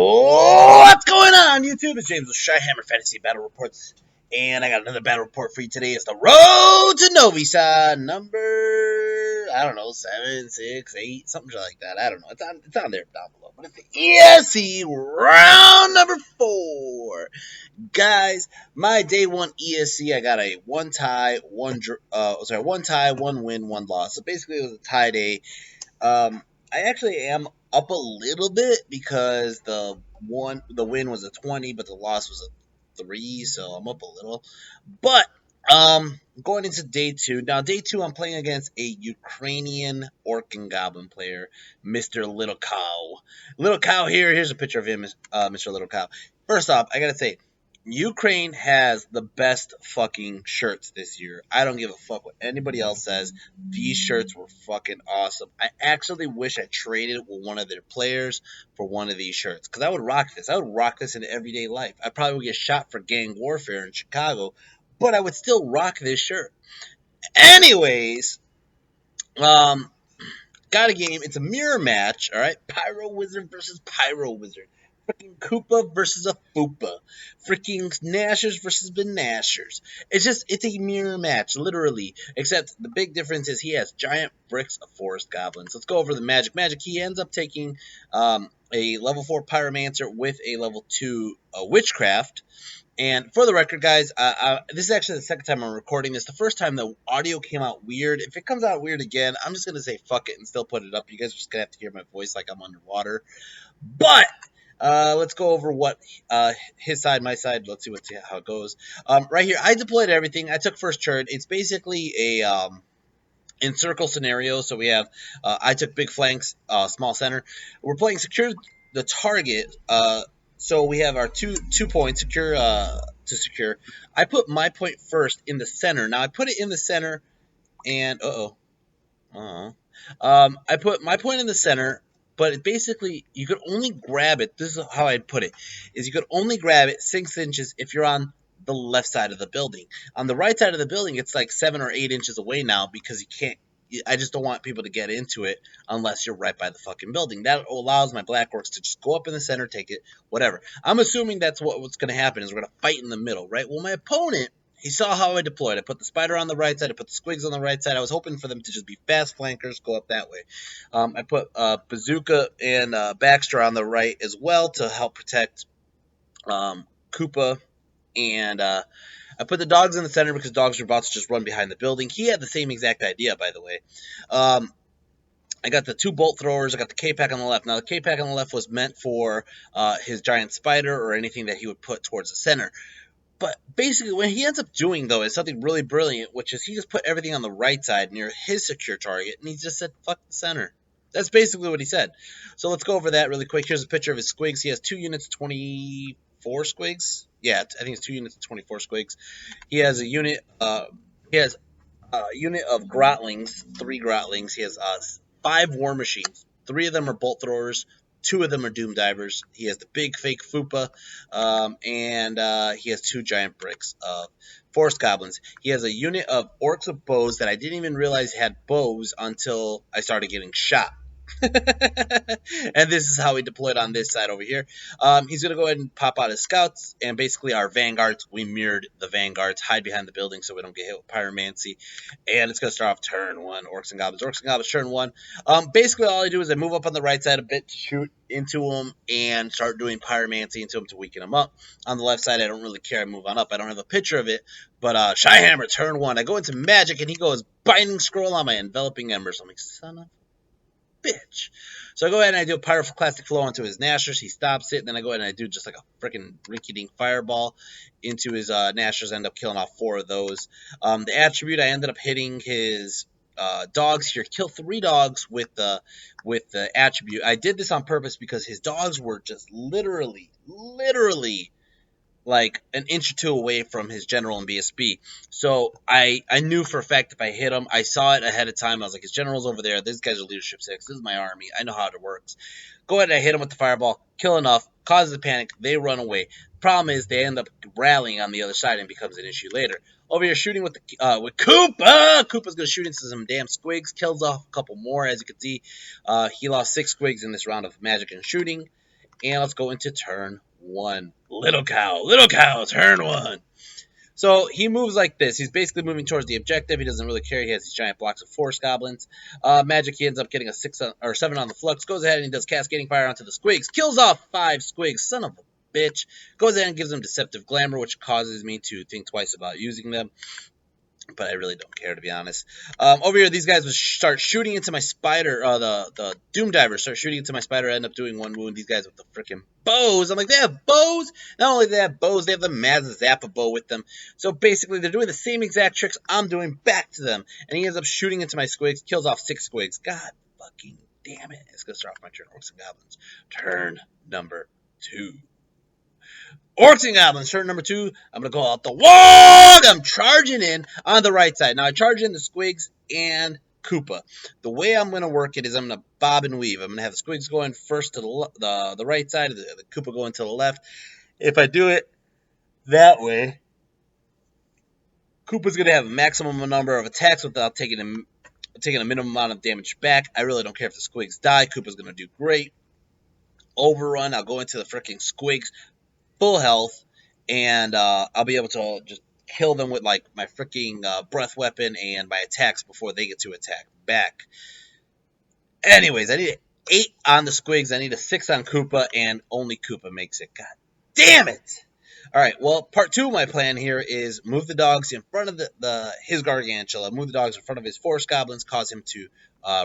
What's going on, YouTube? It's James with ChiHammer Fantasy Battle Reports, and I got another battle report for you today. It's the Road to Novi Sad number, I don't know, 7, 6, 8, something like that. I don't know. It's on there down below. But it's the ESC round number 4. Guys, my day 1 ESC, I got a one tie, one win, one loss. So basically, it was a tie day. I actually am up a little bit because the win was a 20, but the loss was a 3, so I'm up a little. But going into day 2. Now day 2, I'm playing against a Ukrainian Orc and Goblin player, Mr. LittleCow. LittleCow here. Here's a picture of him, Mr. LittleCow. First off, I gotta say, Ukraine has the best fucking shirts this year. I don't give a fuck what anybody else says. These shirts were fucking awesome. I actually wish I traded with one of their players for one of these shirts, because I would rock this. I would rock this in everyday life. I probably would get shot for gang warfare in Chicago, but I would still rock this shirt. Anyways, got a game. It's a mirror match, all right? Pyro Wizard versus Pyro Wizard. Freaking Koopa versus a Foopa. Freaking Nashers versus Benashers. It's a mirror match, literally. Except the big difference is he has giant bricks of forest goblins. Let's go over the magic. He ends up taking a level 4 Pyromancer with a level 2 Witchcraft. And for the record, guys, this is actually the second time I'm recording this. The first time the audio came out weird. If it comes out weird again, I'm just going to say fuck it and still put it up. You guys are just going to have to hear my voice like I'm underwater. But let's go over what his side, my side. Let's see how it goes. Right here, I deployed everything. I took first turn. It's basically a encircle scenario. So we have I took big flanks, small center. We're playing secure the target. So we have our two points secure to secure. I put my point first in the center. Now I put it in the center, and I put my point in the center. But basically, you could only grab it. This is how I'd put it: is you could only grab it 6 inches if you're on the left side of the building. On the right side of the building, it's like 7 or 8 inches away now, because you can't. I just don't want people to get into it unless you're right by the fucking building. That allows my black orcs to just go up in the center, take it, whatever. I'm assuming that's what's going to happen, is we're going to fight in the middle, right? Well, my opponent, he saw how I deployed. I put the spider on the right side. I put the squigs on the right side. I was hoping for them to just be fast flankers, go up that way. I put Bazooka and Baxter on the right as well to help protect Koopa. And I put the dogs in the center because dogs are about to just run behind the building. He had the same exact idea, by the way. I got the 2 bolt throwers. I got the K-Pack on the left. Now, the K-Pack on the left was meant for his giant spider or anything that he would put towards the center. But basically, what he ends up doing, though, is something really brilliant, which is he just put everything on the right side near his secure target, and he just said, fuck the center. That's basically what he said. So let's go over that really quick. Here's a picture of his squigs. He has 2 units of 24 squigs. Yeah, I think it's 2 units of 24 squigs. He has a unit. He has a unit of grotlings, 3 grotlings. He has 5 war machines. 3 of them are bolt throwers. 2 of them are doom divers. He has the big fake Foopa, and he has 2 giant bricks of forest goblins. He has a unit of orcs with bows that I didn't even realize had bows until I started getting shot. And this is how he deployed on this side over here. He's going to go ahead and pop out his scouts, and basically our vanguards, we mirrored the vanguards, hide behind the building so we don't get hit with pyromancy. And it's going to start off turn 1, orcs and goblins, turn 1. Basically all I do is I move up on the right side a bit to shoot into them and start doing pyromancy into them to weaken them up. On the left side, I don't really care. I move on up. I don't have a picture of it, but ChiHammer, turn 1. I go into magic, and he goes binding scroll on my enveloping embers. I'm like, son of bitch. So I go ahead and I do a pyroclastic flow onto his Nashers. He stops it. Then I go ahead and I do just like a freaking rinky-dink fireball into his Nashers. I end up killing off 4 of those. The attribute, I ended up hitting his dogs here. Kill 3 dogs with the attribute. I did this on purpose because his dogs were just literally like an inch or 2 away from his general and BSB. So I knew for a fact if I hit him, I saw it ahead of time. I was like, his general's over there. These guys are leadership 6. This is my army. I know how it works. Go ahead and I hit him with the fireball. Kill enough. Causes a panic. They run away. Problem is they end up rallying on the other side and becomes an issue later. Over here shooting with Koopa. Koopa's going to shoot into some damn squigs. Kills off a couple more. As you can see, he lost 6 squigs in this round of magic and shooting. And let's go into turn 1. Little cow, turn 1. So he moves like this. He's basically moving towards the objective. He doesn't really care. He has these giant blocks of forest goblins. Magic, he ends up getting a 7 on the flux. Goes ahead and he does cascading fire onto the squigs. Kills off 5 squigs. Son of a bitch. Goes ahead and gives them deceptive glamour, which causes me to think twice about using them. But I really don't care, to be honest. Over here, these guys would start shooting into my spider. The Doom Divers start shooting into my spider. I end up doing 1 wound. These guys with the freaking bows. I'm like, they have bows? Not only do they have bows, they have the Mazazappa bow with them. So basically, they're doing the same exact tricks I'm doing back to them. And he ends up shooting into my squigs. Kills off 6 squigs. God fucking damn it. It's going to start off my turn. Orcs and Goblins. Turn number 2. Orcs and Goblins, turn number 2. I'm going to go out the wall. I'm charging in on the right side. Now, I charge in the squigs and Koopa. The way I'm going to work it is I'm going to bob and weave. I'm going to have the squigs going first to the right side, the Koopa going to the left. If I do it that way, Koopa's going to have a maximum number of attacks without taking a minimum amount of damage back. I really don't care if the squigs die. Koopa's going to do great. Overrun, I'll go into the freaking squigs. Full health, and I'll be able to just kill them with like my freaking breath weapon and my attacks before they get to attack back. Anyways, I need an 8 on the squigs, I need a 6 on Koopa, and only Koopa makes it. God damn it! Alright, well, part 2 of my plan here is move the dogs in front of his Gargantula, move the dogs in front of his forest goblins, cause him to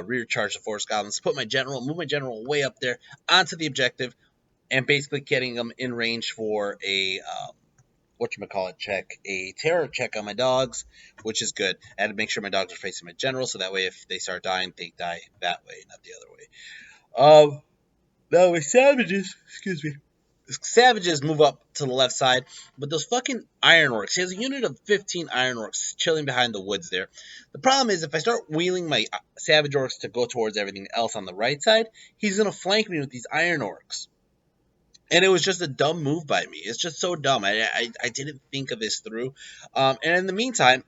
rear charge the forest goblins, move my general way up there onto the objective, and basically getting them in range for a, check, a terror check on my dogs, which is good. I had to make sure my dogs are facing my general, so that way if they start dying, they die that way, not the other way. Now with savages, savages move up to the left side, but those fucking iron orcs, he has a unit of 15 iron orcs chilling behind the woods there. The problem is, if I start wheeling my savage orcs to go towards everything else on the right side, he's going to flank me with these iron orcs. And it was just a dumb move by me. It's just so dumb. I didn't think of this through. And in the meantime,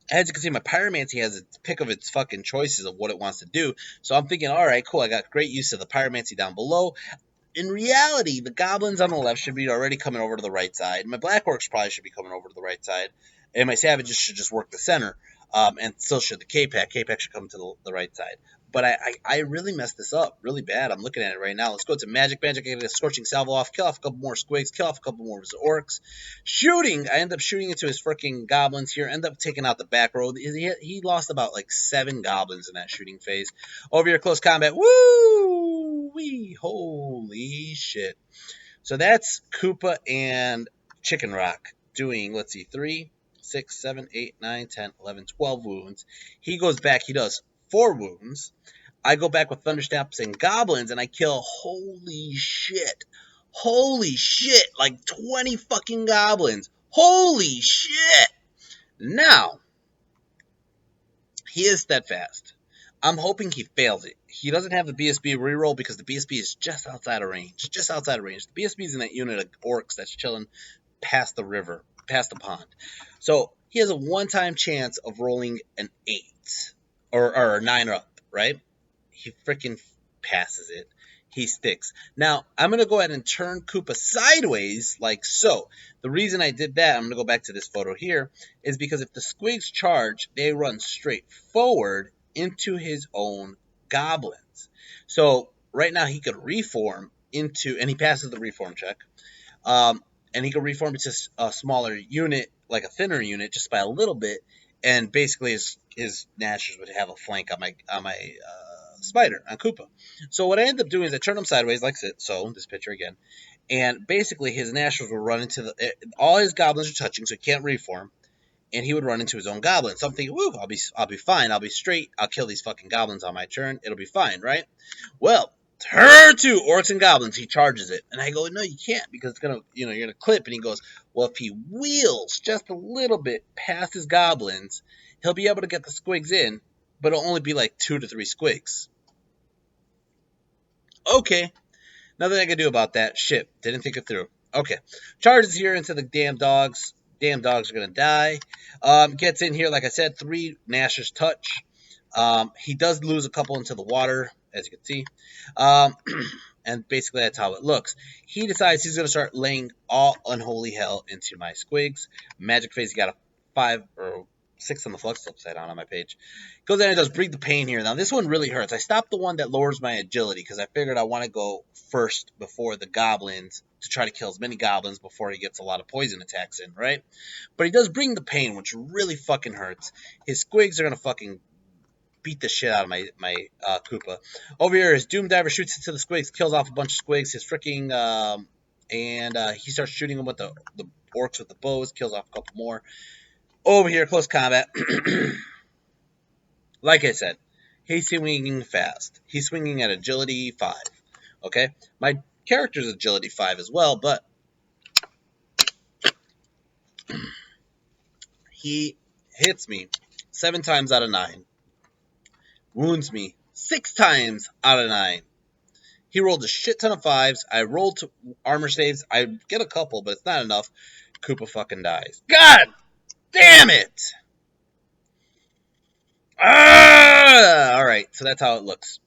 as you can see, my Pyromancy has its pick of its fucking choices of what it wants to do. So I'm thinking, all right, cool. I got great use of the Pyromancy down below. In reality, the goblins on the left should be already coming over to the right side. My Black Orcs probably should be coming over to the right side. And my Savages should just work the center. And so should the K-Pack. K-Pack should come to the right side. But I really messed this up really bad. I'm looking at it right now. Let's go to Magic. Magic, I get a Scorching Salvo off. Kill off a couple more squigs. Kill off a couple more of his orcs. Shooting. I end up shooting into his freaking goblins here. End up taking out the back row. He lost about like 7 goblins in that shooting phase. Over here, close combat. Woo! Wee! Holy shit. So that's Koopa and Chicken Rock doing, let's see, 3, 6, 7, 8, 9, 10, 11, 12 wounds. He goes back. He does 4 wounds. I go back with Thunderstaps and Goblins, and I kill, holy shit, like 20 fucking Goblins. Holy shit! Now, he is steadfast. I'm hoping he fails it. He doesn't have the BSB reroll because the BSB is just outside of range. The BSB is in that unit of orcs that's chilling past the river, past the pond. So he has a one-time chance of rolling an 8 or a 9 up, right? He freaking passes it. He sticks. Now, I'm going to go ahead and turn Koopa sideways like so. The reason I did that, I'm going to go back to this photo here, is because if the squigs charge, they run straight forward into his own goblins. So right now he could reform into, and he passes the reform check, and he could reform into a smaller unit, like a thinner unit, just by a little bit, and basically his Nashers would have a flank on my spider, on Koopa. So what I end up doing is I turn him sideways like so, this picture again, and basically his Nashers will run into all his goblins are touching, so he can't reform, and he would run into his own goblin. So I'm thinking, woo, I'll be fine, I'll be straight, I'll kill these fucking goblins on my turn, it'll be fine, right? Well, turn 2, Orcs and Goblins, he charges it, and I go, no, you can't, because it's gonna, you're gonna clip, and he goes, well, if he wheels just a little bit past his goblins, he'll be able to get the squigs in, but it'll only be like 2 to 3 squigs. Okay, nothing I can do about that. Shit, didn't think it through. Okay, charges here into the damn dogs. Damn dogs are gonna die. Gets in here, like I said, 3 Nashers touch. He does lose a couple into the water, as you can see. And basically that's how it looks. He decides he's going to start laying all unholy hell into my squigs. Magic phase, he got a 5 or 6 on the flux upside down on my page. Goes in and does Breathe the Pain here. Now this one really hurts. I stopped the one that lowers my agility because I figured I want to go first before the goblins to try to kill as many goblins before he gets a lot of poison attacks in, right? But he does Bring the Pain, which really fucking hurts. His squigs are going to fucking beat the shit out of my Koopa. Over here, his Doom Diver shoots into the squigs, kills off a bunch of squigs. His freaking he starts shooting them with the orcs with the bows, kills off a couple more. Over here, close combat. Like I said, he's swinging fast. He's swinging at agility 5. Okay, my character's agility 5 as well, but he hits me 7 times out of 9. Wounds me 6 times out of 9. He rolled a shit ton of 5s. I rolled armor saves. I get a couple, but it's not enough. Koopa fucking dies. God damn it! Alright, so that's how it looks.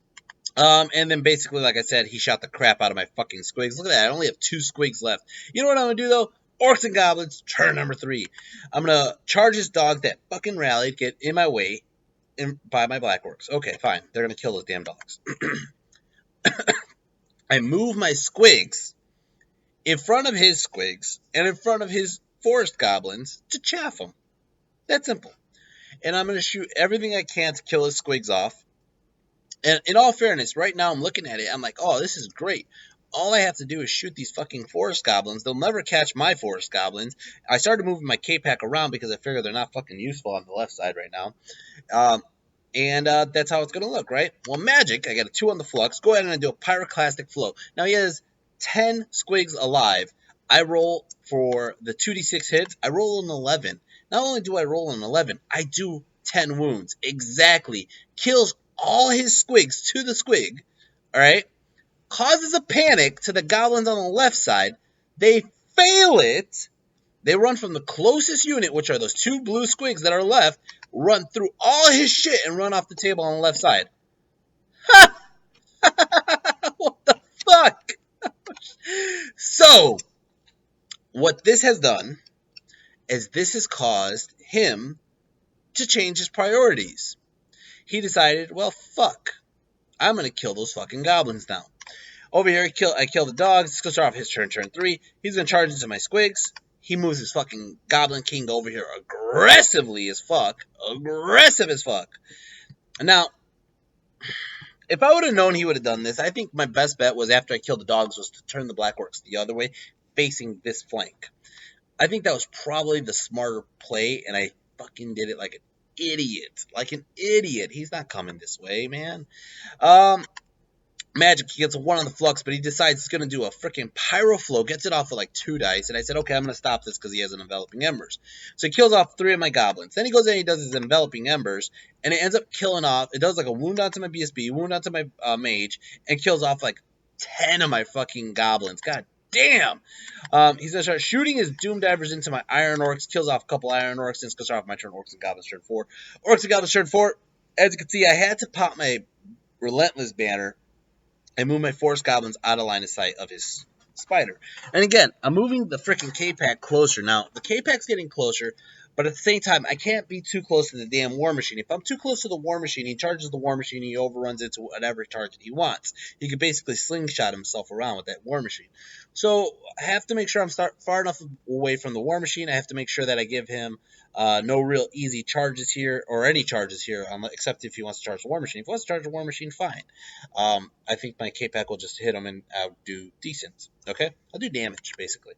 And then basically, like I said, he shot the crap out of my fucking squigs. Look at that. I only have 2 squigs left. You know what I'm going to do, though? Orcs and Goblins, turn number 3. I'm going to charge this dog that fucking rallied, get in my way, by my black orcs. Okay, fine. They're going to kill those damn dogs. I move my squigs in front of his squigs and in front of his forest goblins to chaff them. That's simple. And I'm going to shoot everything I can to kill his squigs off. And in all fairness, right now I'm looking at it, I'm like, oh, this is great. All I have to do is shoot these fucking forest goblins. They'll never catch my forest goblins. I started moving my K-Pack around because I figure they're not fucking useful on the left side right now. And that's how it's going to look, right? Well, Magic, I got a 2 on the flux. Go ahead and do a Pyroclastic Flow. Now, he has 10 squigs alive. I roll for the 2d6 hits. I roll an 11. Not only do I roll an 11, I do 10 wounds. Exactly. Kills all his squigs to the squig. All right? Causes a panic to the goblins on the left side. They fail it. They run from the closest unit, which are those 2 blue squigs that are left, run through all his shit and run off the table on the left side. Ha! What the fuck? So, what this has done is this has caused him to change his priorities. He decided, well, fuck. I'm going to kill those fucking goblins now. Over here, I kill the dogs. This goes off his turn 3. He's going to charge into my squigs. He moves his fucking Goblin King over here aggressively as fuck. Aggressive as fuck. Now, if I would have known he would have done this, I think my best bet was after I killed the dogs was to turn the Black Orcs the other way, facing this flank. I think that was probably the smarter play, and I fucking did it like an idiot. Like an idiot. He's not coming this way, man. Magic, he gets a 1 on the flux, but he decides he's going to do a freaking Pyro Flow, gets it off with like 2 dice, and I said, okay, I'm going to stop this because he has an Enveloping Embers. So he kills off 3 of my goblins. Then he goes in and he does his Enveloping Embers, and it ends up killing off, it does like a wound onto my BSB, wound onto my mage, and kills off like 10 of my fucking goblins. God damn! He's going to start shooting his Doom Divers into my Iron Orcs, kills off a couple Iron Orcs, and it's going to start off my turn, Orcs and Goblins turn 4. Orcs and Goblins turn 4. As you can see, I had to pop my Relentless Banner and move my Forest Goblins out of line of sight of his spider. And again, I'm moving the freaking K-Pack closer. Now, the K-Pack's getting closer, but at the same time, I can't be too close to the damn War Machine. If I'm too close to the War Machine, he charges the War Machine, he overruns it to whatever target he wants. He could basically slingshot himself around with that War Machine. So, I have to make sure I'm far enough away from the War Machine. I have to make sure that I give him no real easy charges here, or any charges here, except if he wants to charge the War Machine. If he wants to charge the War Machine, fine. I think my K-Pack will just hit him and I'll do decent. Okay? I'll do damage, basically.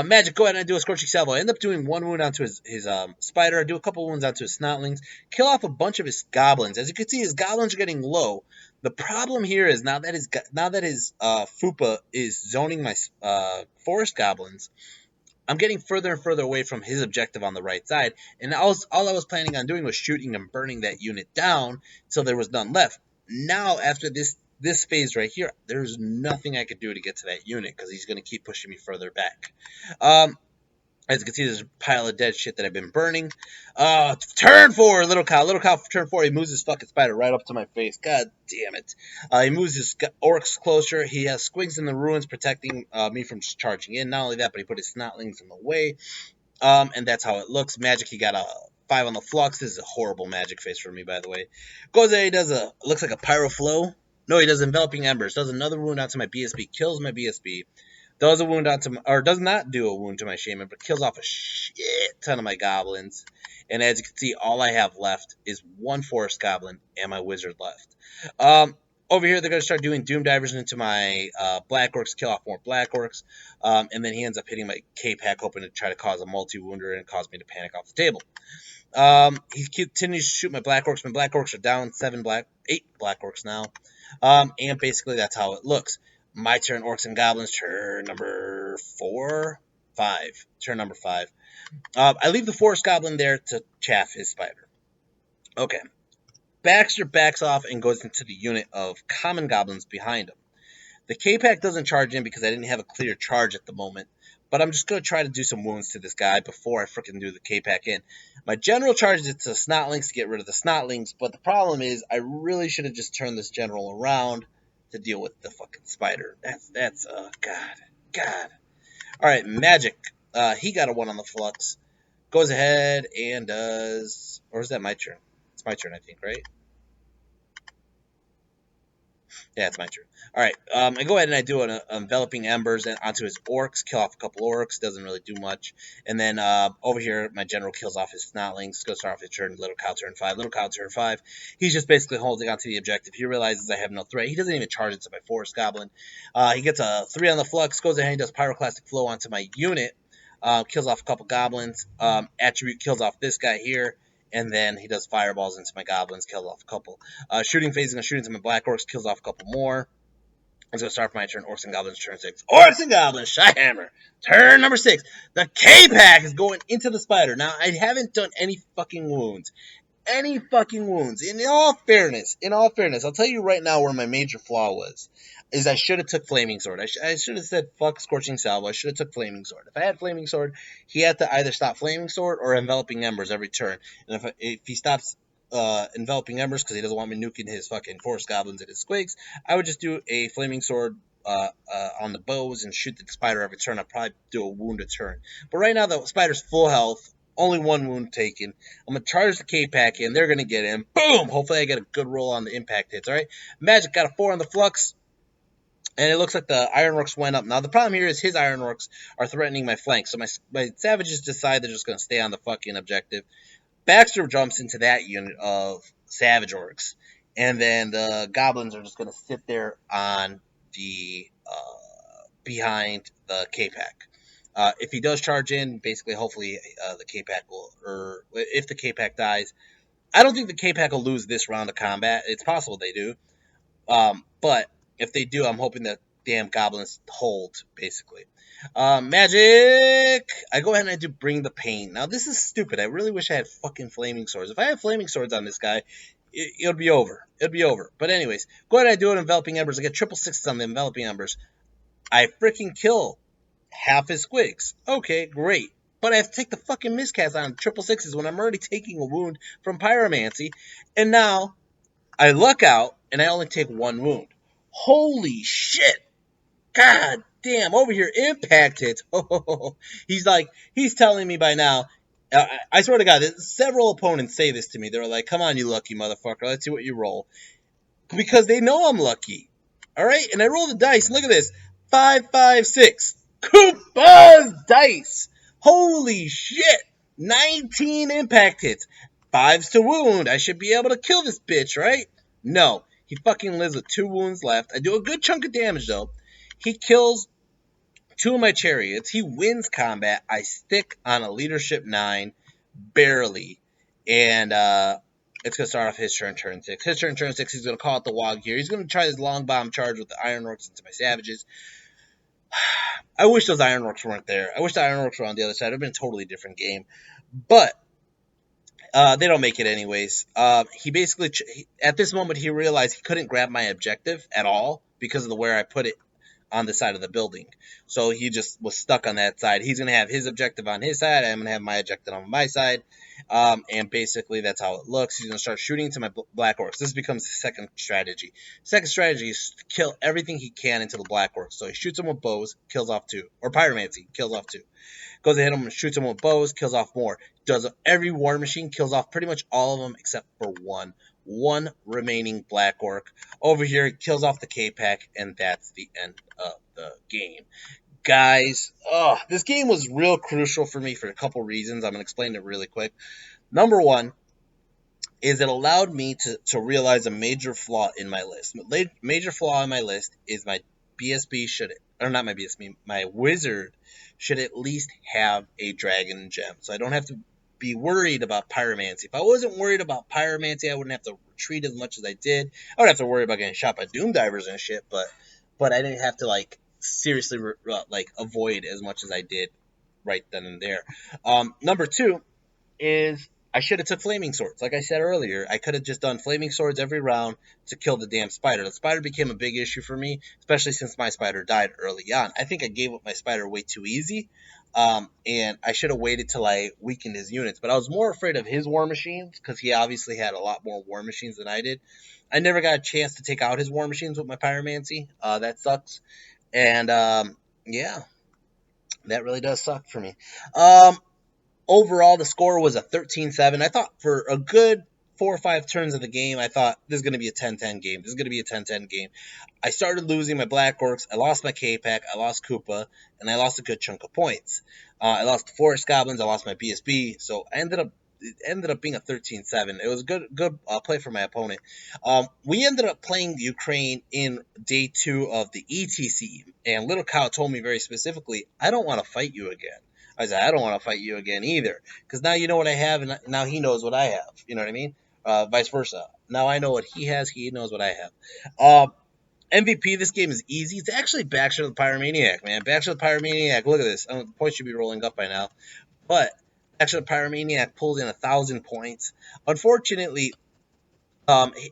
Magic, go ahead and do a Scorching Salvo. I end up doing 1 wound onto his spider. I do a couple wounds onto his snotlings. Kill off a bunch of his goblins. As you can see, his goblins are getting low. The problem here is now that his Fupa is zoning my forest goblins, I'm getting further and further away from his objective on the right side, and all I was planning on doing was shooting and burning that unit down until there was none left. Now, after this phase right here, there's nothing I could do to get to that unit because he's going to keep pushing me further back. As you can see, there's a pile of dead shit that I've been burning. Turn 4, Little Cow. Little Cow, turn 4, he moves his fucking spider right up to my face. God damn it. He moves his orcs closer. He has squigs in the ruins protecting me from charging in. Not only that, but he put his snotlings in the way. And that's how it looks. Magic, he got a 5 on the flux. This is a horrible magic face for me, by the way. Goes there, he does looks like a pyro flow. No, he does enveloping embers. Does another wound onto my BSB. Kills my BSB. Does a wound onto my, or does not do a wound to my shaman, but kills off a shit ton of my goblins. And as you can see, all I have left is one forest goblin and my wizard left. Over here, they're going to start doing doom divers into my black orcs, kill off more black orcs. And then he ends up hitting my K-Pack, hoping to try to cause a multi-wounder and cause me to panic off the table. He continues to shoot my black orcs. My black orcs are down 8 black orcs now. And basically that's how it looks. My turn, orcs and goblins, turn number 5. Turn number 5. I leave the forest goblin there to chaff his spider. Okay. Baxter backs off and goes into the unit of common goblins behind him. The K-Pack doesn't charge in because I didn't have a clear charge at the moment. But I'm just going to try to do some wounds to this guy before I freaking do the K-Pack in. My general charges it to Snotlings to get rid of the Snotlings, but the problem is I really should have just turned this general around to deal with the fucking spider. That's God. Alright, Magic. He got a 1 on the flux. Goes ahead and does... Or is that my turn? It's my turn, I think, right? Yeah, it's my turn. All right, I go ahead and I do an enveloping embers and onto his orcs, kill off a couple orcs, doesn't really do much. And then over here, my general kills off his snotlings, goes start off his turn, Little Cow turn 5. Little Cow turn 5, he's just basically holding onto the objective. He realizes I have no threat. He doesn't even charge into my forest goblin. He gets a 3 on the flux, goes ahead and does pyroclastic flow onto my unit, kills off a couple goblins, attribute kills off this guy here. And then he does fireballs into my goblins, kills off a couple. Shooting phase, going to shoot into my black orcs, kills off a couple more. I'm going to start my turn. Orcs and goblins, turn 6. Orcs and goblins, ChiHammer. Turn number 6. The K-Pack is going into the spider. Now, I haven't done any fucking wounds. In all fairness, I'll tell you right now where my major flaw was. Is I should have took Flaming Sword. I should have said, fuck Scorching Salvo. I should have took Flaming Sword. If I had Flaming Sword, he had to either stop Flaming Sword or Enveloping Embers every turn. And if he stops Enveloping Embers because he doesn't want me nuking his fucking Forest Goblins and his Squigs, I would just do a Flaming Sword on the bows and shoot the spider every turn. I'd probably do a wound a turn. But right now, the spider's full health. Only 1 wound taken. I'm going to charge the K-Pack in. They're going to get in. Boom! Hopefully I get a good roll on the impact hits, alright? Magic got a 4 on the flux. And it looks like the Ironworks went up. Now, the problem here is his Ironworks are threatening my flank. So my Savages decide they're just going to stay on the fucking objective. Baxter jumps into that unit of Savage Orcs. And then the Goblins are just going to sit there on the... behind the K-Pack. If he does charge in, basically, hopefully, the K-Pack will... Or if the K-Pack dies... I don't think the K-Pack will lose this round of combat. It's possible they do. But... If they do, I'm hoping that damn goblins hold, basically. Magic! I go ahead and I do Bring the Pain. Now, this is stupid. I really wish I had fucking Flaming Swords. If I had Flaming Swords on this guy, it'll be over. It'll be over. But anyways, go ahead and I do an Enveloping Embers. I get 666 on the Enveloping Embers. I freaking kill half his squigs. Okay, great. But I have to take the fucking miscast on 666s when I'm already taking a wound from Pyromancy. And now, I luck out, and I only take 1 wound. Holy shit! God damn, over here, impact hits. Oh, he's telling me by now. I swear to God, several opponents say this to me. They're like, come on, you lucky motherfucker, let's see what you roll. Because they know I'm lucky. Alright, and I roll the dice, and look at this. 5, 5, 6. Koopa's dice! Holy shit! 19 impact hits. 5s to wound. I should be able to kill this bitch, right? No. He fucking lives with 2 wounds left. I do a good chunk of damage, though. He kills 2 of my chariots. He wins combat. I stick on a leadership 9, barely. And it's going to start off his turn 6. His turn 6, he's going to call out the Wog here. He's going to try his long bomb charge with the Ironworks into my Savages. I wish those Ironworks weren't there. I wish the Ironworks were on the other side. It would have been a totally different game. But... they don't make it anyways. He basically, at this moment, he realized he couldn't grab my objective at all because of the where I put it on the side of the building. So he just was stuck on that side. He's gonna have his objective on his side. I'm gonna have my objective on my side. And basically that's how it looks. He's gonna start shooting to my black orcs. This becomes the second strategy. Second strategy is to kill everything he can into the black orcs. So he shoots them with bows, kills off 2, or pyromancy, kills off 2. Goes ahead and shoots them with bows, kills off more. Does every war machine, kills off pretty much all of them except for one remaining black orc. Over here, kills off the K-Pack, and that's the end of the game. Guys, this game was real crucial for me for a couple reasons. I'm going to explain it really quick. Number one is it allowed me to realize a major flaw in my list. Major flaw in my list is my BSB should, or not my BSB, my wizard should at least have a dragon gem. So I don't have to be worried about pyromancy. If I wasn't worried about pyromancy, I wouldn't have to retreat as much as I did. I would have to worry about getting shot by doom divers and shit, but I didn't have to like seriously like avoid as much as I did right then and there. Number two is I should have took flaming swords. Like I said earlier, I could have just done flaming swords every round to kill the damn spider. The spider became a big issue for me, especially since my spider died early on. I think I gave up my spider way too easy, and I should have waited till I weakened his units. But I was more afraid of his war machines because he obviously had a lot more war machines than I did. I never got a chance to take out his war machines with my pyromancy. That sucks. And yeah, that really does suck for me. Overall, the score was a 13-7. I thought for a good 4 or 5 turns of the game, I thought this is going to be a 10-10 game. This is going to be a 10-10 game. I started losing my Black Orcs. I lost my K-Pack. I lost Koopa. And I lost a good chunk of points. I lost the Forest Goblins. I lost my BSB. So it ended up being a 13-7. It was a good play for my opponent. We ended up playing Ukraine in day 2 of the ETC. And Little Cow told me very specifically, I don't want to fight you again. I said, I don't want to fight you again either. Because now you know what I have, and now he knows what I have. You know what I mean? Vice versa. Now I know what he has, he knows what I have. MVP, this game is easy. It's actually Baxter the Pyromaniac, man. Baxter the Pyromaniac, look at this. The points should be rolling up by now. But Baxter the Pyromaniac pulled in 1,000 points. Unfortunately,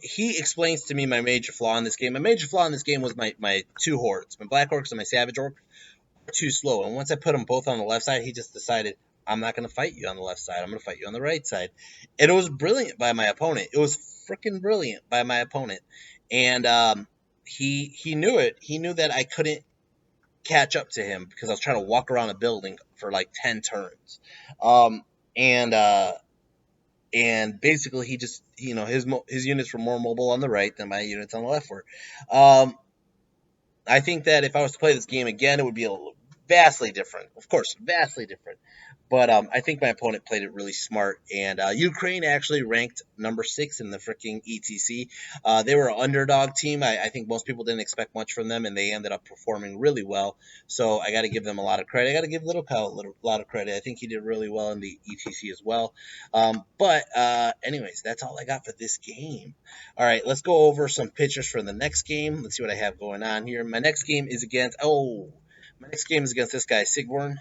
he explains to me my major flaw in this game. My major flaw in this game was my 2 hordes, my Black Orcs and my Savage Orcs. Too slow. And once I put them both on the left side, he just decided, I'm not going to fight you on the left side. I'm going to fight you on the right side. And it was brilliant by my opponent. It was freaking brilliant by my opponent. And he knew it. He knew that I couldn't catch up to him because I was trying to walk around a building for like 10 turns. And basically he just, his units were more mobile on the right than my units on the left were. I think that if I was to play this game again, it would be vastly different. Of course, vastly different. But I think my opponent played it really smart. And Ukraine actually ranked number 6 in the freaking ETC. They were an underdog team. I think most people didn't expect much from them, and they ended up performing really well. So I got to give them a lot of credit. I got to give LittleCow a lot of credit. I think he did really well in the ETC as well. But anyways, that's all I got for this game. All right, let's go over some pictures for the next game. Let's see what I have going on here. My next game is against this guy, Sigborn.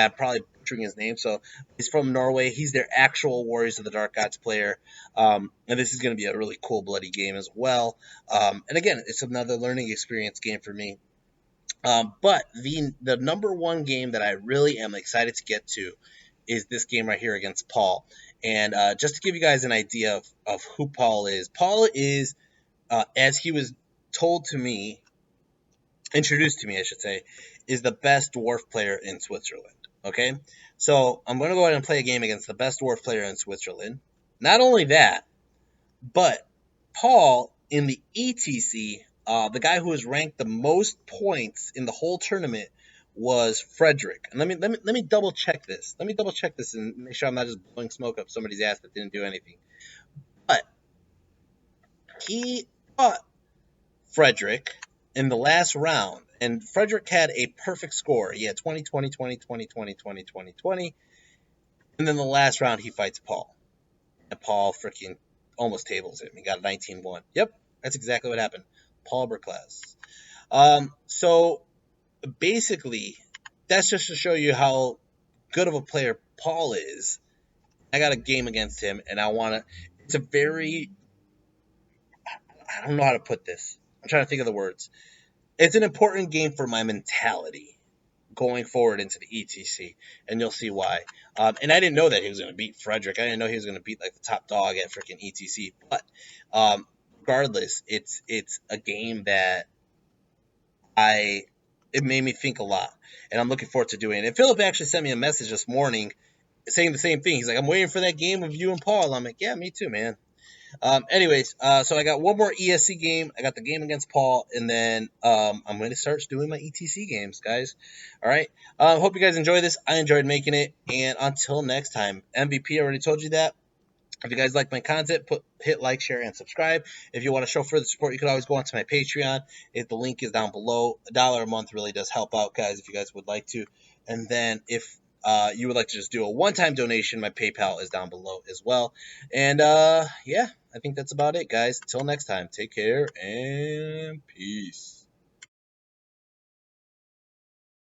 I'm probably butchering his name. So he's from Norway. He's their actual Warriors of the Dark Gods player. And this is going to be a really cool, bloody game as well. And again, it's another learning experience game for me. But the number one game that I really am excited to get to is this game right here against Paul. And just to give you guys an idea of who Paul is, as he was introduced to me, I should say, is the best dwarf player in Switzerland. Okay, so I'm going to go ahead and play a game against the best dwarf player in Switzerland. Not only that, but Paul in the ETC, the guy who was ranked the most points in the whole tournament was Frederick. And let me double check this. Let me double check this and make sure I'm not just blowing smoke up somebody's ass that didn't do anything. But he fought Frederick in the last round, and Frederick had a perfect score. He had 20, 20, 20, 20, 20, 20, 20, 20. And then the last round, he fights Paul. And Paul freaking almost tables him. He got 19-1. Yep, that's exactly what happened. Paul Berklas. So basically, that's just to show you how good of a player Paul is. I got a game against him, and I want to. It's a very. I don't know how to put this. I'm trying to think of the words. it's an important game for my mentality going forward into the ETC, and you'll see why. And I didn't know that he was going to beat Frederick. I didn't know he was going to beat like the top dog at freaking ETC. But regardless, it's a game that it made me think a lot, and I'm looking forward to doing it. And Philip actually sent me a message this morning saying the same thing. He's like, "I'm waiting for that game of you and Paul." I'm like, "Yeah, me too, man." Anyways, so I got one more ESC game. I got the game against Paul, and then I'm going to start doing my ETC games, guys. All right. Hope you guys enjoy this. I enjoyed making it, and until next time, MVP. I already told you that. If you guys like my content, hit like, share, and subscribe. If you want to show further support, you can always go onto my Patreon. The link is down below. $1 a month really does help out, guys, if you guys would like to. And then if you would like to just do a one-time donation, my PayPal is down below as well. And yeah, I think that's about it, guys. Until next time, take care and peace.